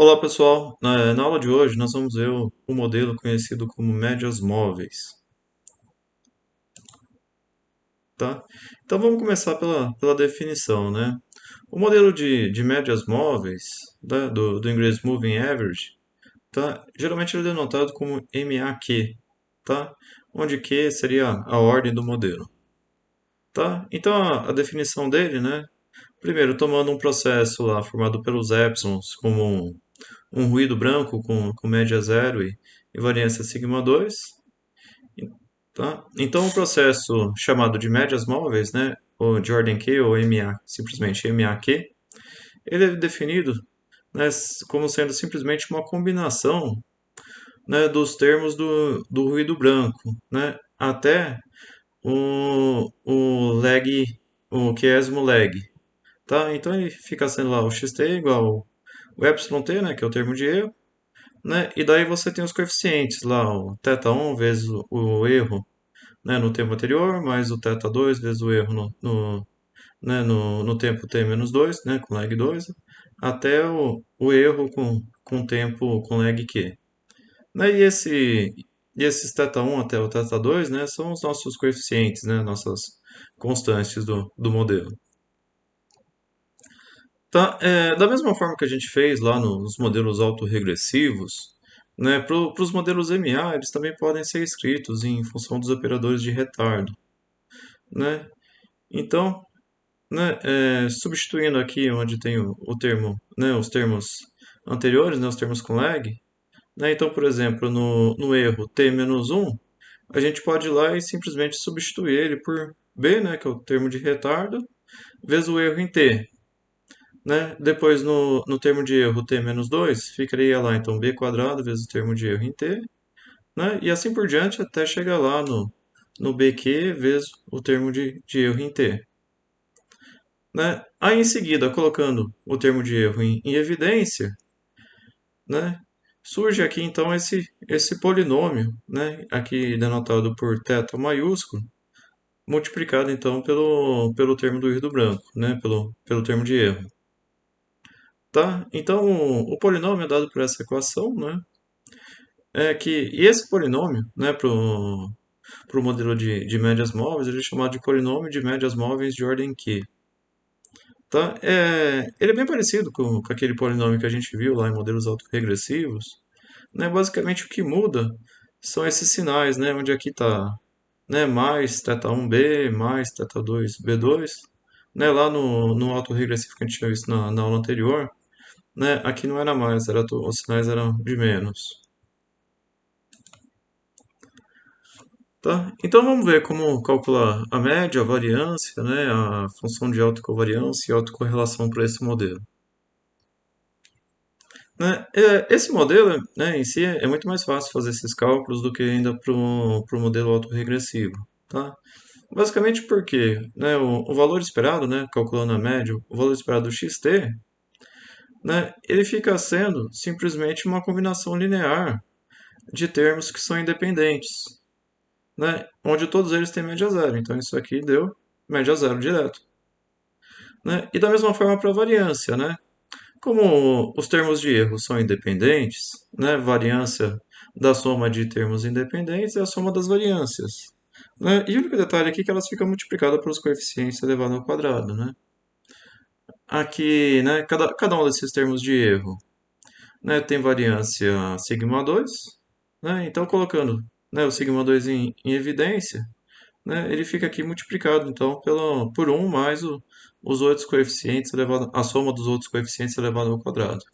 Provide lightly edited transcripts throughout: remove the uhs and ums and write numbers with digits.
Olá pessoal, na aula de hoje nós vamos ver o modelo conhecido como médias móveis, tá? Então vamos começar pela definição, né? O modelo de médias móveis, tá? Do inglês Moving Average, tá? Geralmente ele é denotado como MAQ, tá? Onde Q seria a ordem do modelo, tá? Então a definição dele, né? Primeiro, tomando um processo lá formado pelos epsilons como um ruído branco com média zero e variância sigma 2. Tá? Então, o processo chamado de médias móveis, né, ou de ordem Q, ou MA, simplesmente MAQ, ele é definido, né, como sendo simplesmente uma combinação, né, dos termos do ruído branco, né, até o lag, o quiesmo lag. Tá? Então, ele fica sendo lá o xt igual o epsilon-t, né, que é o termo de erro, né, e daí você tem os coeficientes lá, o θ1 vezes o erro, né, no tempo anterior, mais o θ2 vezes o erro no tempo t menos 2, né, com lag 2, até o erro com tempo com lag q. Né, e esses θ1 até o θ2, né, são os nossos coeficientes, né, nossas constantes do modelo. Tá, da mesma forma que a gente fez lá nos modelos autorregressivos, né, para os modelos MA, eles também podem ser escritos em função dos operadores de retardo, né? Então, né, substituindo aqui onde tem o termo, né, os termos anteriores, né, os termos com lag, né, então, por exemplo, no erro t-1, a gente pode ir lá e simplesmente substituir ele por b, né, que é o termo de retardo, vezes o erro em t. Né? Depois, no termo de erro t-2, ficaria lá, então, b quadrado vezes o termo de erro em t, né, e assim por diante até chegar lá no bq vezes o termo de erro em t. Né? Aí, em seguida, colocando o termo de erro em evidência, né, surge aqui então esse polinômio, né, aqui denotado por θ maiúsculo, multiplicado então pelo termo do ruído branco, né, pelo termo de erro. Tá? Então, o polinômio é dado por essa equação, né, e esse polinômio, né, para o modelo de médias móveis, ele é chamado de polinômio de médias móveis de ordem Q. Tá? Ele é bem parecido com aquele polinômio que a gente viu lá em modelos autorregressivos. Né? Basicamente, o que muda são esses sinais, né? Onde aqui está, né, mais θ1b, mais θ2b2. Né? Lá no autorregressivo que a gente tinha visto na aula anterior, né? Aqui não era mais, os sinais eram de menos. Tá? Então vamos ver como calcular a média, a variância, né? A função de autocovariância e autocorrelação para esse modelo. Né? Esse modelo, né, em si é muito mais fácil fazer esses cálculos do que ainda para o modelo autorregressivo. Tá? Basicamente porque, né, o valor esperado, né, calculando a média, o valor esperado do xt, né, ele fica sendo simplesmente uma combinação linear de termos que são independentes, né, onde todos eles têm média zero. Então isso aqui deu média zero direto. Né? E da mesma forma para a variância, né? Como os termos de erro são independentes, né, variância da soma de termos independentes é a soma das variâncias. Né? E o único detalhe aqui é que elas ficam multiplicadas pelos coeficientes elevado ao quadrado. Né? Aqui, né, cada um desses termos de erro, né, tem variância sigma 2. Né? Então, colocando, né, o sigma 2 em evidência, né, ele fica aqui multiplicado então por um mais os outros coeficientes elevado, a soma dos outros coeficientes elevado ao quadrado.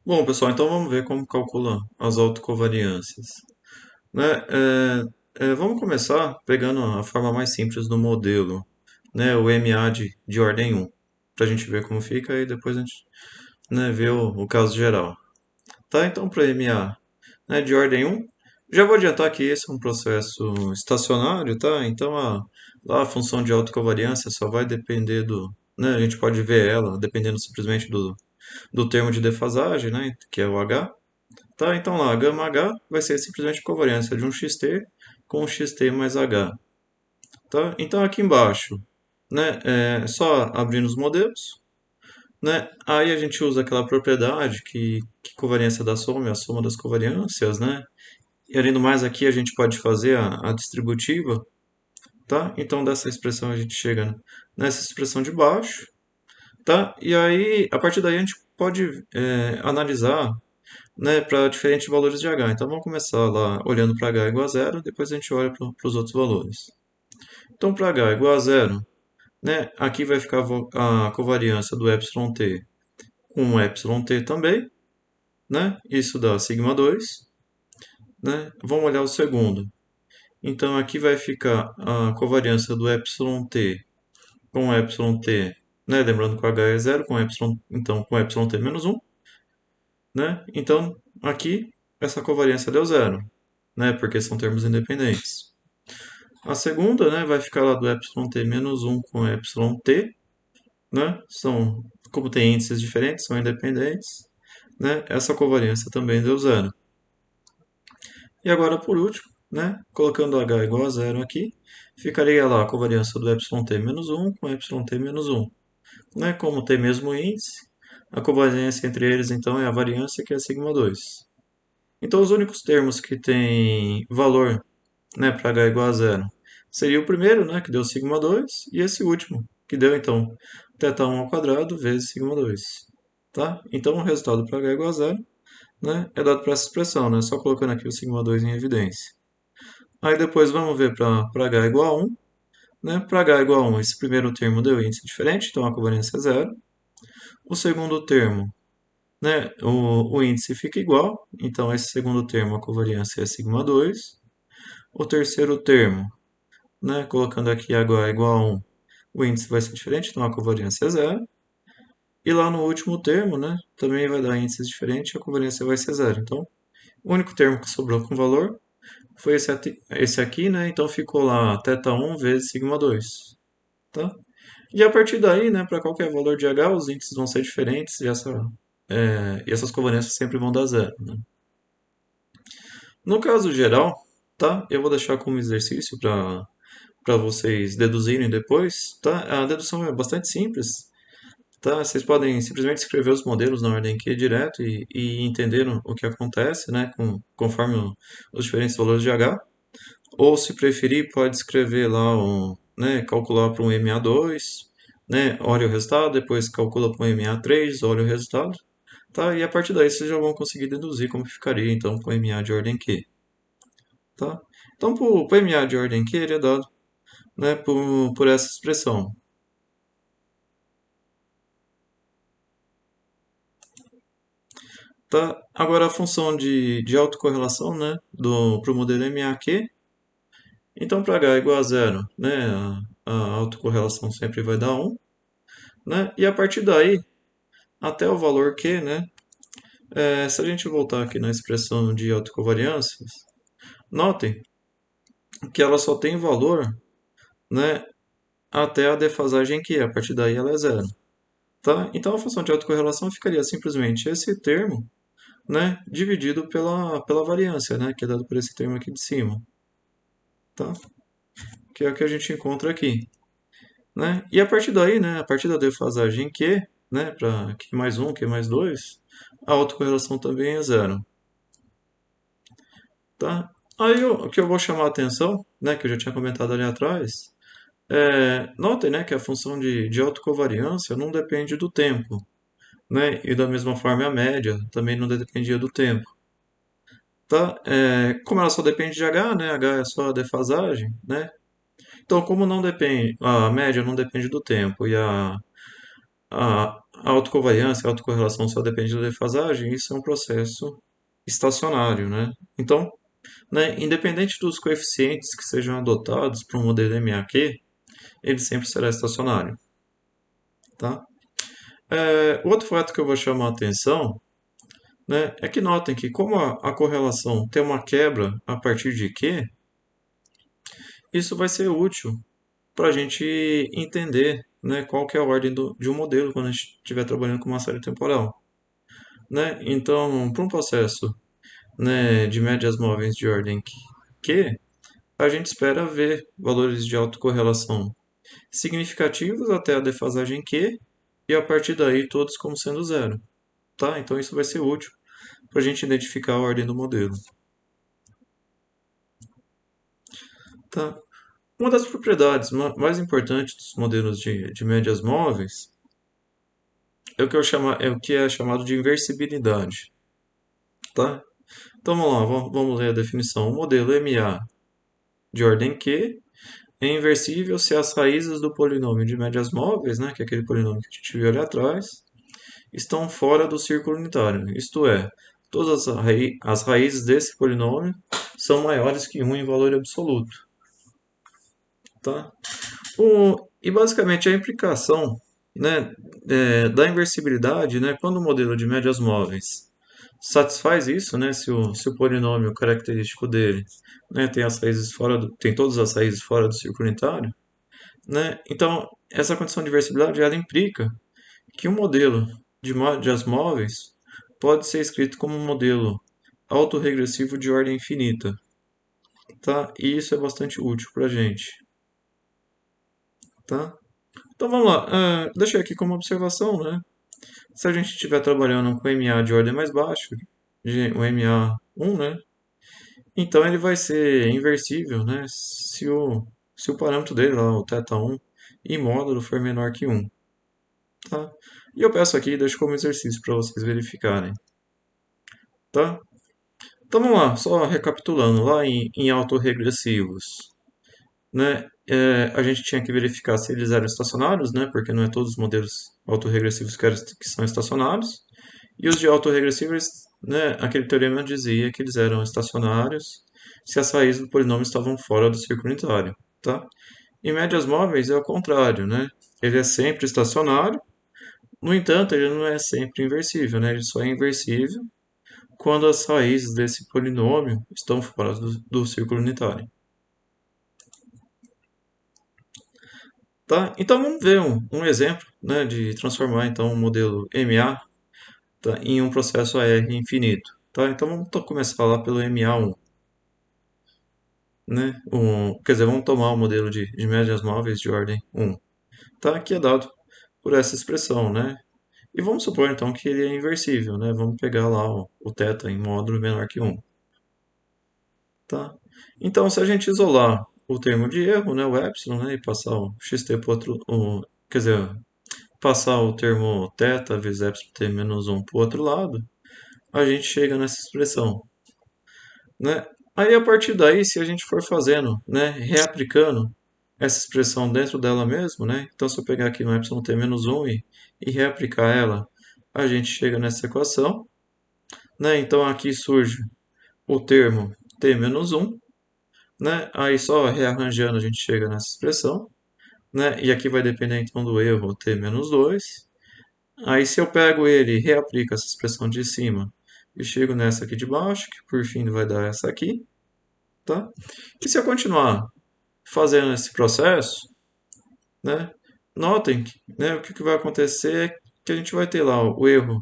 Bom, pessoal, então vamos ver como calcula as autocovariâncias. Né? Vamos começar pegando a forma mais simples do modelo, né? O MA de ordem 1, para a gente ver como fica e depois a gente, né, vê o caso geral. Tá, então para MA, né, de ordem 1, já vou adiantar que esse é um processo estacionário, tá? Então lá a função de autocovariância só vai depender né, a gente pode ver ela dependendo simplesmente do termo de defasagem, né, que é o H. Tá, então lá, gama H vai ser simplesmente a covariância de um xt com um xt mais H. Tá? Então aqui embaixo, né, é só abrindo os modelos. né? Aí a gente usa aquela propriedade que covariância da soma é a soma das covariâncias, né? E além do mais, aqui a gente pode fazer a distributiva, tá? Então dessa expressão a gente chega nessa expressão de baixo, tá? E aí, a partir daí a gente pode analisar, né, para diferentes valores de h. Então vamos começar lá olhando para h igual a zero, depois a gente olha para os outros valores. Então para h igual a zero, né, aqui vai ficar a covariância do εt com o εt também, né? Isso dá sigma 2, né? Vamos olhar o segundo. Então aqui vai ficar a covariância do εt com εt, né? Lembrando que o h é zero, com y, então com εt menos um, né? Então aqui essa covariância deu zero, né? Porque são termos independentes. A segunda, né, vai ficar lá do εt menos um com yt, né? São, como tem índices diferentes, são independentes, né? Essa covariância também deu zero. E agora, por último, né, colocando h igual a zero aqui, ficaria lá a covariância do yt menos um com yt menos um. Né? Como tem mesmo índice, a covariância entre eles, então, é a variância, que é sigma 2. Então, os únicos termos que têm valor, né, para h igual a zero seria o primeiro, né, que deu sigma 2, e esse último, que deu, então, θ1 ao quadrado vezes sigma 2. Tá? Então, o resultado para h igual a zero, né, é dado por essa expressão, né, só colocando aqui o sigma 2 em evidência. Aí depois vamos ver para h igual a 1. Né? Para h igual a 1, esse primeiro termo deu índice diferente, então a covariância é zero. O segundo termo, né, o índice fica igual, então esse segundo termo, a covariância é sigma 2. O terceiro termo, né, colocando aqui h igual a 1, o índice vai ser diferente, então a covariância é zero. E lá no último termo, né, também vai dar índices diferentes, a covariância vai ser zero. Então, o único termo que sobrou com valor foi esse aqui, né, então ficou lá θ1 vezes sigma 2. Tá? E a partir daí, né, para qualquer valor de h, os índices vão ser diferentes e essas covariâncias sempre vão dar zero. Né? No caso geral, tá? Eu vou deixar como exercício para vocês deduzirem depois, tá? A dedução é bastante simples, tá? Vocês podem simplesmente escrever os modelos na ordem Q direto e entender o que acontece, né, conforme os diferentes valores de h. Ou, se preferir, pode escrever lá, né, calcular para um MA2, né, olha o resultado, depois calcula para um MA3, olha o resultado, tá? E a partir daí vocês já vão conseguir deduzir como ficaria, então, com o MA de ordem Q, tá? Então, para o MA de ordem Q, ele é dado, né, por essa expressão, tá? Agora, a função de autocorrelação, né, para o modelo MAQ, então, para h igual a zero, né, a autocorrelação sempre vai dar 1, né? E a partir daí, até o valor Q, né? Se a gente voltar aqui na expressão de autocovariâncias, notem que ela só tem valor, né, até a defasagem Q, a partir daí ela é zero. Tá? Então a função de autocorrelação ficaria simplesmente esse termo, né, dividido pela variância, né, que é dado por esse termo aqui de cima. Tá? Que é o que a gente encontra aqui. Né? E a partir daí, né, a partir da defasagem Q, né, para Q mais 1, Q mais 2, a autocorrelação também é zero. Tá? Aí o que eu vou chamar a atenção, né, que eu já tinha comentado ali atrás, notem, né, que a função de autocovariância não depende do tempo. Né? E da mesma forma a média também não dependia do tempo. Tá? Como ela só depende de h, né, h é só a defasagem, né? Então, como não depende, a média não depende do tempo e a autocovariância, a autocorrelação só depende da defasagem, isso é um processo estacionário, né? Então, né, independente dos coeficientes que sejam adotados para um modelo MAQ, ele sempre será estacionário. Tá? O outro fato que eu vou chamar a atenção, né, é que notem que como a correlação tem uma quebra a partir de Q, isso vai ser útil para a gente entender, né, qual que é a ordem de um modelo quando a gente estiver trabalhando com uma série temporal. Né? Então, para um processo, né, de médias móveis de ordem Q, a gente espera ver valores de autocorrelação significativos até a defasagem Q, e a partir daí todos como sendo zero, tá? Então isso vai ser útil para a gente identificar a ordem do modelo, tá? Uma das propriedades mais importantes dos modelos de médias móveis é o que é chamado de inversibilidade, tá? Então vamos lá, vamos ler a definição. O modelo MA de ordem Q é inversível se as raízes do polinômio de médias móveis, né, que é aquele polinômio que a gente viu ali atrás, estão fora do círculo unitário. Isto é, todas as raízes desse polinômio são maiores que 1 em valor absoluto, tá? E basicamente a implicação, né, da inversibilidade, né, quando o modelo de médias móveis satisfaz isso, né, se o polinômio característico dele, né, tem todas as raízes fora do círculo unitário, né, então essa condição de inversibilidade ela implica que um modelo de médias móveis pode ser escrito como um modelo autorregressivo de ordem infinita, tá? E isso é bastante útil para a gente, tá? Então vamos lá, deixei aqui como observação, né? Se a gente estiver trabalhando com MA de ordem mais baixa, o MA1, né? Então ele vai ser inversível, né? Se o parâmetro dele, lá, o θ1, e módulo for menor que 1, tá? E eu peço aqui, deixo como exercício para vocês verificarem, tá? Então vamos lá, só recapitulando, lá em autorregressivos, né? A gente tinha que verificar se eles eram estacionários, né? Porque não é todos os modelos autorregressivos que são estacionários. E os de autorregressivos, né? Aquele teorema dizia que eles eram estacionários se as raízes do polinômio estavam fora do círculo unitário, tá? Em médias móveis é o contrário, né? Ele é sempre estacionário, no entanto, ele não é sempre inversível, né? Ele só é inversível quando as raízes desse polinômio estão fora do círculo unitário. Tá? Então vamos ver um exemplo, né, de transformar então um modelo MA, tá, em um processo AR infinito. Tá? Então vamos começar lá pelo MA1. Né? Quer dizer, vamos tomar o modelo de médias móveis de ordem 1, tá? Que é dado por essa expressão. Né? E vamos supor então que ele é inversível. Né? Vamos pegar lá o θ em módulo menor que 1. Tá? Então, se a gente isolar o termo de erro, né, o epsilon, né, e passar o xt para outro, quer dizer, passar o termo θ vezes epsilon t menos 1 para o outro lado, a gente chega nessa expressão, né? Aí, a partir daí, se a gente for fazendo, né, reaplicando essa expressão dentro dela mesmo, né? Então, se eu pegar aqui no epsilon t menos 1 e reaplicar ela, a gente chega nessa equação, né? Então, aqui surge o termo t menos 1, né? Aí só rearranjando a gente chega nessa expressão, né? E aqui vai depender então do erro t menos 2. Aí se eu pego ele e reaplico essa expressão de cima e chego nessa aqui de baixo, que por fim vai dar essa aqui, tá? E se eu continuar fazendo esse processo, né? Notem que, né, o que vai acontecer é que a gente vai ter lá o erro,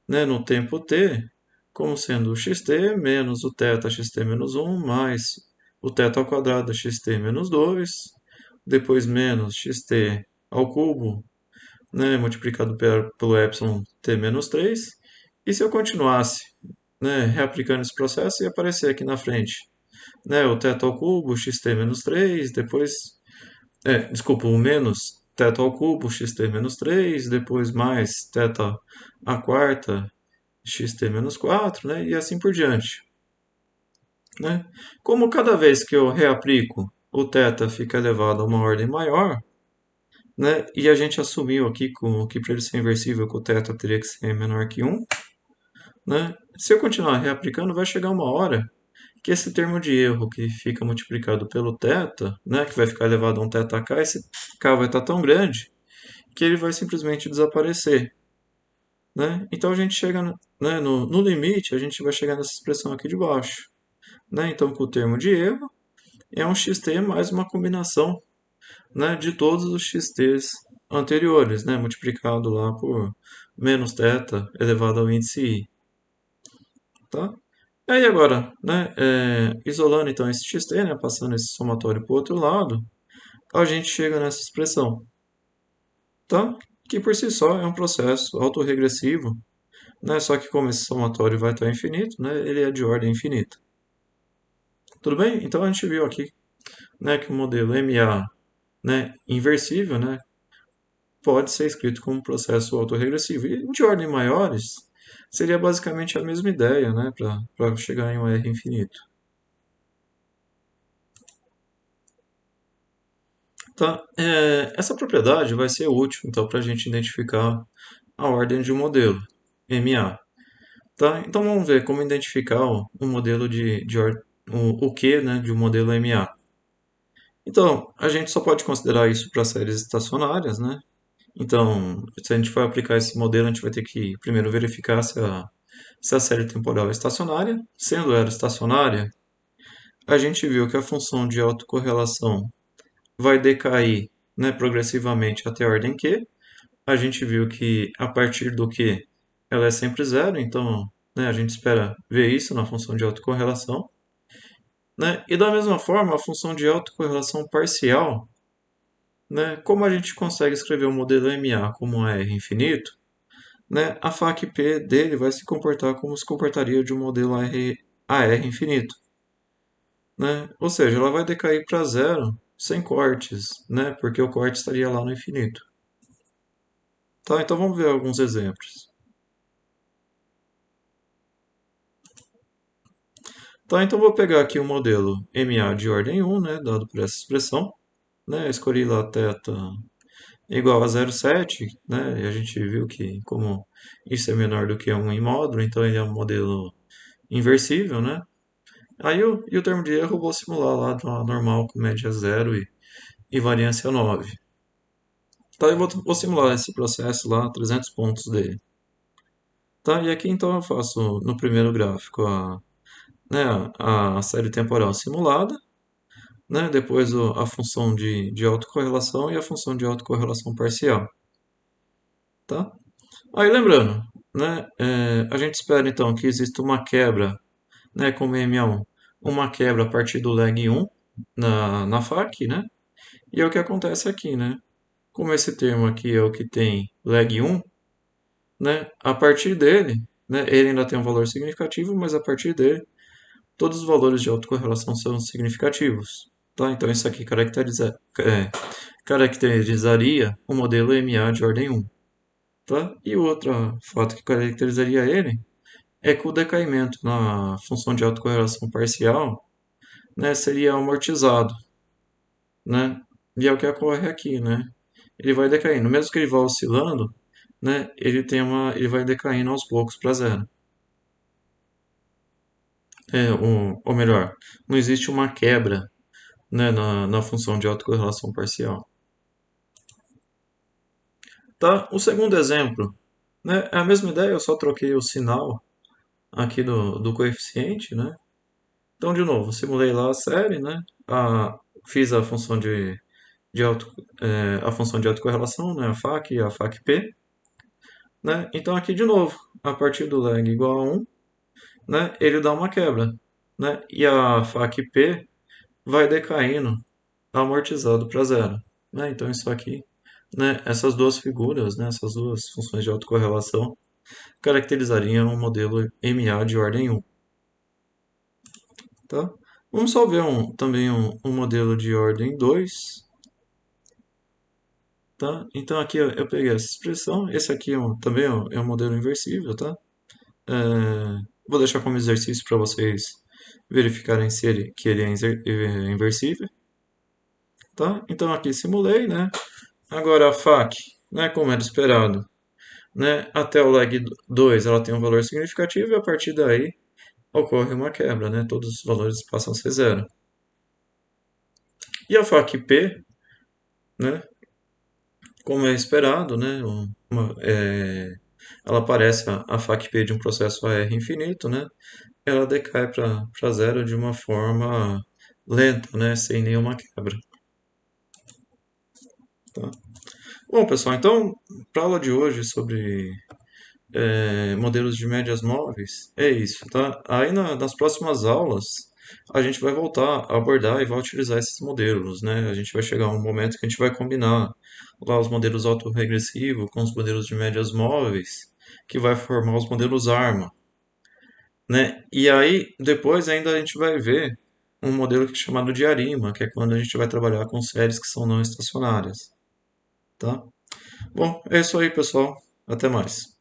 né, no tempo t, como sendo o xt menos o θ xt menos 1 mais o θ ao quadrado xt menos 2, depois menos xt ao cubo, né, multiplicado pelo epsilon t menos 3. E se eu continuasse, né, reaplicando esse processo, ia aparecer aqui na frente, né, o θ ao cubo xt menos 3, depois, desculpa, o menos θ ao cubo xt menos 3, depois mais θ à quarta xt menos 4, né, e assim por diante. Né? Como cada vez que eu reaplico, o θ fica elevado a uma ordem maior, né, e a gente assumiu aqui que para ele ser inversível, que o θ teria que ser menor que 1, né, se eu continuar reaplicando, vai chegar uma hora que esse termo de erro que fica multiplicado pelo θ, né, que vai ficar elevado a um θk, esse k vai estar tão grande que ele vai simplesmente desaparecer. Né? Então a gente chega, né, no limite, a gente vai chegar nessa expressão aqui de baixo. Né? Então, com o termo de erro, é um xt mais uma combinação, né, de todos os xt's anteriores, né, multiplicado lá por menos θ elevado ao índice i. Tá? E aí agora, né, isolando então esse xt, né, passando esse somatório para o outro lado, a gente chega nessa expressão. Tá? que por si só é um processo autorregressivo, né? Só que como esse somatório vai estar infinito, né? Ele é de ordem infinita. Tudo bem? Então a gente viu aqui, né, que o modelo MA, né, inversível, né, pode ser escrito como um processo autorregressivo. E de ordem maiores, seria basicamente a mesma ideia, né, para chegar em um R infinito. Tá? Essa propriedade vai ser útil, então, para a gente identificar a ordem de um modelo, MA. Tá? Então, vamos ver como identificar o modelo o Q, né, de um modelo MA. Então, a gente só pode considerar isso para séries estacionárias, né? Então, se a gente for aplicar esse modelo, a gente vai ter que primeiro verificar se a série temporal é estacionária. Sendo ela estacionária, a gente viu que a função de autocorrelação vai decair, né, progressivamente até a ordem Q. A gente viu que a partir do Q ela é sempre zero, então, né, a gente espera ver isso na função de autocorrelação. Né? E da mesma forma, a função de autocorrelação parcial, né, como a gente consegue escrever o modelo MA como um R infinito, né, a FAQ-P dele vai se comportar como se comportaria de um modelo AR infinito. Né? Ou seja, ela vai decair para zero sem cortes, né, porque o corte estaria lá no infinito. Tá, então vamos ver alguns exemplos. Tá, então vou pegar aqui o modelo MA de ordem 1, né, dado por essa expressão. Né, escolhi lá θ igual a 0,7, né, e a gente viu que como isso é menor do que 1 em módulo, então ele é um modelo inversível, né? Aí e o termo de erro eu vou simular lá de uma normal com média zero e variância 9. Tá, eu vou simular esse processo lá, 300 pontos dele. Tá, e aqui então eu faço no primeiro gráfico né, a série temporal simulada, né, depois a função de autocorrelação e a função de autocorrelação parcial. Tá? Aí lembrando, né, a gente espera então que exista uma quebra, né, como MA1, uma quebra a partir do lag 1 na FAQ, né? E é o que acontece aqui, né? Como esse termo aqui é o que tem lag 1, né? A partir dele, né, ele ainda tem um valor significativo, mas a partir dele, todos os valores de autocorrelação são significativos. Tá? Então isso aqui caracterizaria o modelo MA de ordem 1. Tá? E o outro fato que caracterizaria ele é que o decaimento na função de autocorrelação parcial, né, seria amortizado, né? E é o que ocorre aqui, né? Ele vai decaindo, mesmo que ele vá oscilando, né? Ele vai decaindo aos poucos para zero. Ou melhor, não existe uma quebra, né, na função de autocorrelação parcial. Tá? O segundo exemplo, né, é a mesma ideia, eu só troquei o sinal aqui do coeficiente, né? Então, de novo, simulei lá a série, né? Fiz a função a função de autocorrelação, né? A FAQ e a FAQ-P. Né? Então, aqui de novo, a partir do lag igual a 1, né? Ele dá uma quebra. Né? E a FAQ-P vai decaindo, amortizado para zero. Né? Então, isso aqui, né? Essas duas figuras, né? Essas duas funções de autocorrelação, caracterizariam um modelo MA de ordem 1. Tá? Vamos só ver também um modelo de ordem 2. Tá? Então aqui eu peguei essa expressão. Esse aqui também é um modelo inversível. Tá? Vou deixar como exercício para vocês verificarem que ele é inversível. Tá? Então aqui simulei. Né? Agora a FAQ, né, como era esperado, né, até o lag 2 ela tem um valor significativo e a partir daí ocorre uma quebra. Né? Todos os valores passam a ser zero. E a FAQ-P, né, como é esperado, né, ela parece a FAQ-P de um processo AR infinito, né, ela decai para zero de uma forma lenta, né, sem nenhuma quebra. Tá? Bom, pessoal, então, para a aula de hoje sobre modelos de médias móveis, é isso, tá? Aí nas próximas aulas, a gente vai voltar a abordar e vai utilizar esses modelos, né? A gente vai chegar a um momento que a gente vai combinar lá os modelos autorregressivos com os modelos de médias móveis, que vai formar os modelos ARMA, né? E aí, depois ainda a gente vai ver um modelo que é chamado de ARIMA, que é quando a gente vai trabalhar com séries que são não estacionárias, tá? Bom, é isso aí, pessoal. Até mais.